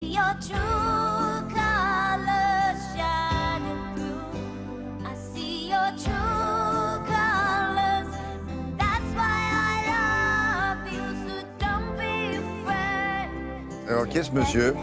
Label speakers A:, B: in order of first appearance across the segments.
A: Your true colors shining through. I see your true colors. That's why I love you. So don't be afraid.
B: Alors, qui est ce monsieur?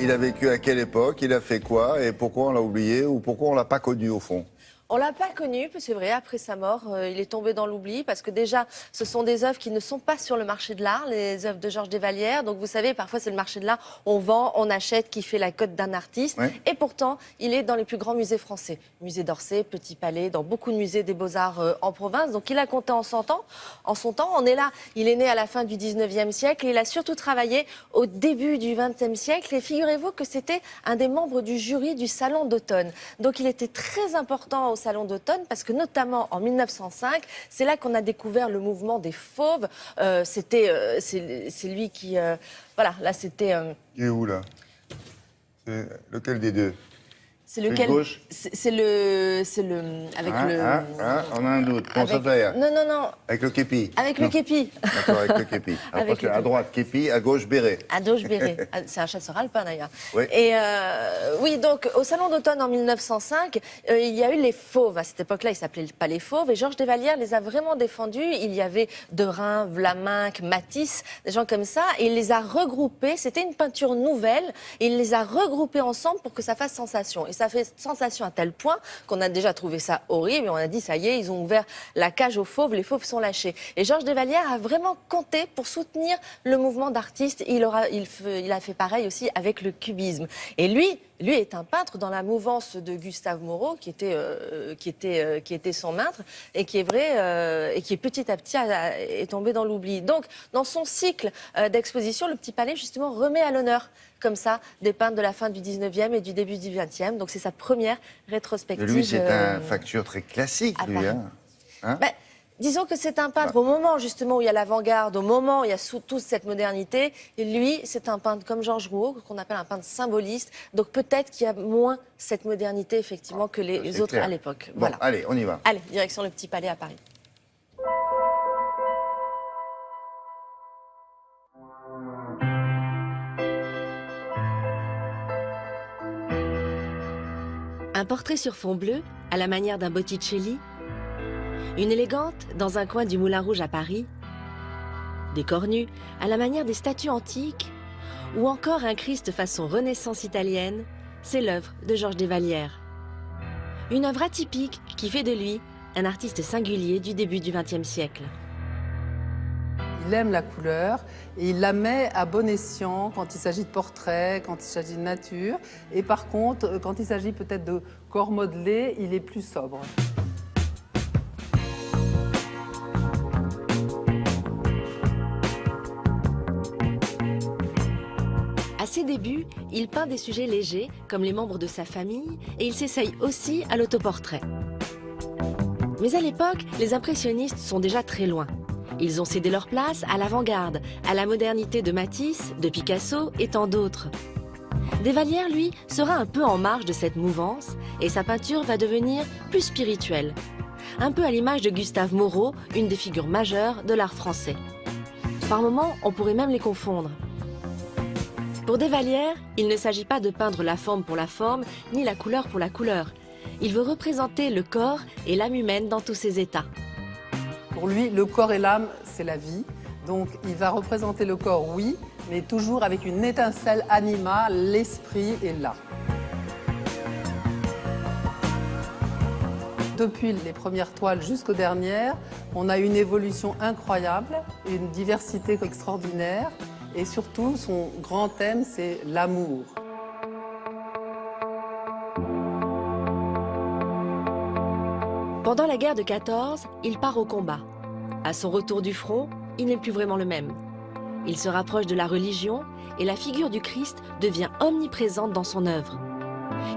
B: Il a vécu à quelle époque? Il a fait quoi? Et pourquoi on l'a oublié? Ou pourquoi on l'a pas connu au fond?
C: On l'a pas connu, c'est vrai, après sa mort, il est tombé dans l'oubli parce que déjà, ce sont des œuvres qui ne sont pas sur le marché de l'art, les œuvres de Georges Desvallières. Donc vous savez, parfois c'est le marché de l'art, on vend, on achète, qui fait la cote d'un artiste.
B: Ouais.
C: Et pourtant, il est dans les plus grands musées français. Musée d'Orsay, Petit Palais, dans beaucoup de musées des Beaux-Arts en province. Donc il a compté en son temps. On est là, il est né à la fin du 19e siècle et il a surtout travaillé au début du 20e siècle. Et figurez-vous que c'était un des membres du jury du Salon d'automne. Donc il était très important au Salon d'automne parce que notamment en 1905, c'est là qu'on a découvert le mouvement des fauves. C'est lui qui... voilà, là c'était...
B: Il est où là? C'est lequel des deux?
C: C'est lequel?
B: Gauche?
C: C'est le... Avec le...
B: On a un doute. Pense à faire.
C: Non.
B: Avec le képi.
C: Avec le képi.
B: D'accord, avec le képi.
C: Avec
B: Parce
C: le
B: qu'à
C: képi.
B: droite, képi, à gauche, béret.
C: À Doge Béret. C'est un chasseur alpin d'ailleurs.
B: Oui.
C: Et oui, donc au Salon d'automne en 1905, il y a eu les fauves. À cette époque-là, ils s'appelaient pas les fauves. Et Georges Desvallières les a vraiment défendus. Il y avait Derain, Vlaminck, Matisse, des gens comme ça. Et il les a regroupés. C'était une peinture nouvelle. Et il les a regroupés ensemble pour que ça fasse sensation. Et ça fait sensation à tel point qu'on a déjà trouvé ça horrible. Et on a dit, ça y est, ils ont ouvert la cage aux fauves. Les fauves sont lâchés. Et Georges Desvallières a vraiment compté pour soutenir le mouvement d'artistes. Il a fait pareil aussi avec le cubisme. Et lui est un peintre dans la mouvance de Gustave Moreau, qui était son maître, et qui est vrai, et qui petit à petit est tombé dans l'oubli. Donc, dans son cycle d'exposition, le Petit Palais, justement, remet à l'honneur, comme ça, des peintres de la fin du 19e et du début du 20e. Donc, c'est sa première rétrospective.
B: Lui, c'est un facture très classique,
C: à
B: lui.
C: Paris.
B: Hein?
C: Ben, disons que c'est un peintre, au moment justement où il y a l'avant-garde, au moment où il y a toute cette modernité, et lui, c'est un peintre comme Georges Rouault, qu'on appelle un peintre symboliste, donc peut-être qu'il y a moins cette modernité, effectivement, que les autres
B: clair.
C: à l'époque.
B: Bon,
C: Voilà.
B: allez, on y va.
C: Allez, direction le Petit Palais à Paris. Un portrait sur fond bleu, à la manière d'un Botticelli. Une élégante dans un coin du Moulin Rouge à Paris. Des cornus à la manière des statues antiques. Ou encore un Christ façon Renaissance italienne. C'est l'œuvre de Georges Desvallières. Une œuvre atypique qui fait de lui un artiste singulier du début du XXe siècle.
D: Il aime la couleur et il la met à bon escient quand il s'agit de portraits, quand il s'agit de nature. Et par contre, quand il s'agit peut-être de corps modelés, il est plus sobre.
C: À ses débuts, il peint des sujets légers, comme les membres de sa famille, et il s'essaye aussi à l'autoportrait. Mais à l'époque, les impressionnistes sont déjà très loin. Ils ont cédé leur place à l'avant-garde, à la modernité de Matisse, de Picasso et tant d'autres. Desvallières, lui, sera un peu en marge de cette mouvance, et sa peinture va devenir plus spirituelle. Un peu à l'image de Gustave Moreau, une des figures majeures de l'art français. Par moments, on pourrait même les confondre. Pour Desvallières, il ne s'agit pas de peindre la forme pour la forme, ni la couleur pour la couleur. Il veut représenter le corps et l'âme humaine dans tous ses états.
D: Pour lui, le corps et l'âme, c'est la vie. Donc il va représenter le corps, oui, mais toujours avec une étincelle animale, l'esprit est là. Depuis les premières toiles jusqu'aux dernières, on a une évolution incroyable, une diversité extraordinaire. Et surtout, son grand thème, c'est l'amour.
C: Pendant la guerre de 14, il part au combat. À son retour du front, il n'est plus vraiment le même. Il se rapproche de la religion et la figure du Christ devient omniprésente dans son œuvre.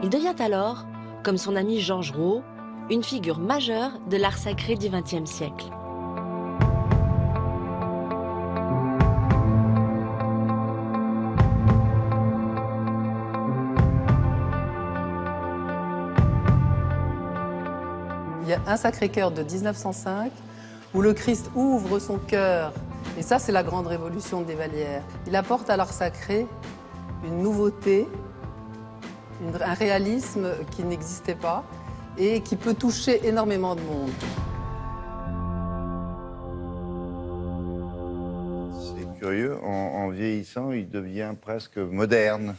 C: Il devient alors, comme son ami Georges Rouault, une figure majeure de l'art sacré du XXe siècle.
D: Il y a un Sacré-Cœur de 1905 où le Christ ouvre son cœur. Et ça, c'est la grande révolution de Desvallières. Il apporte à l'art sacré une nouveauté, un réalisme qui n'existait pas et qui peut toucher énormément de monde.
B: C'est curieux, en vieillissant, il devient presque moderne,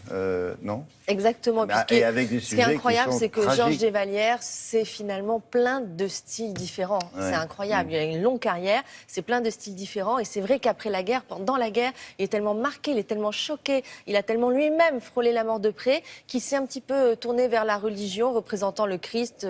B: non?
C: Exactement.
B: Bah,
C: Puis
B: et avec des
C: ce qui est
B: sujets
C: incroyable,
B: qui sont
C: c'est que
B: tragiques.
C: Georges Desvallières, c'est finalement plein de styles différents.
B: Ouais.
C: C'est incroyable. Il a une longue carrière, c'est plein de styles différents. Et c'est vrai qu'après la guerre, pendant la guerre, il est tellement marqué, il est tellement choqué, il a tellement lui-même frôlé la mort de près, qu'il s'est un petit peu tourné vers la religion, représentant le Christ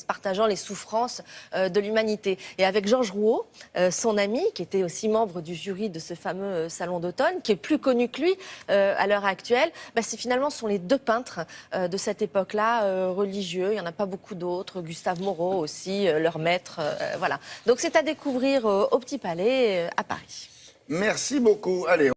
C: partageant les souffrances de l'humanité. Et avec Georges Rouault, son ami, qui était aussi membre du jury de ce fameux Salon d'automne, qui est plus connu que lui à l'heure actuelle, bah, c'est finalement sont les deux peintres de cette époque-là, religieux. Il n'y en a pas beaucoup d'autres. Gustave Moreau aussi, leur maître. Voilà. Donc c'est à découvrir au Petit Palais à Paris.
B: Merci beaucoup. Allez.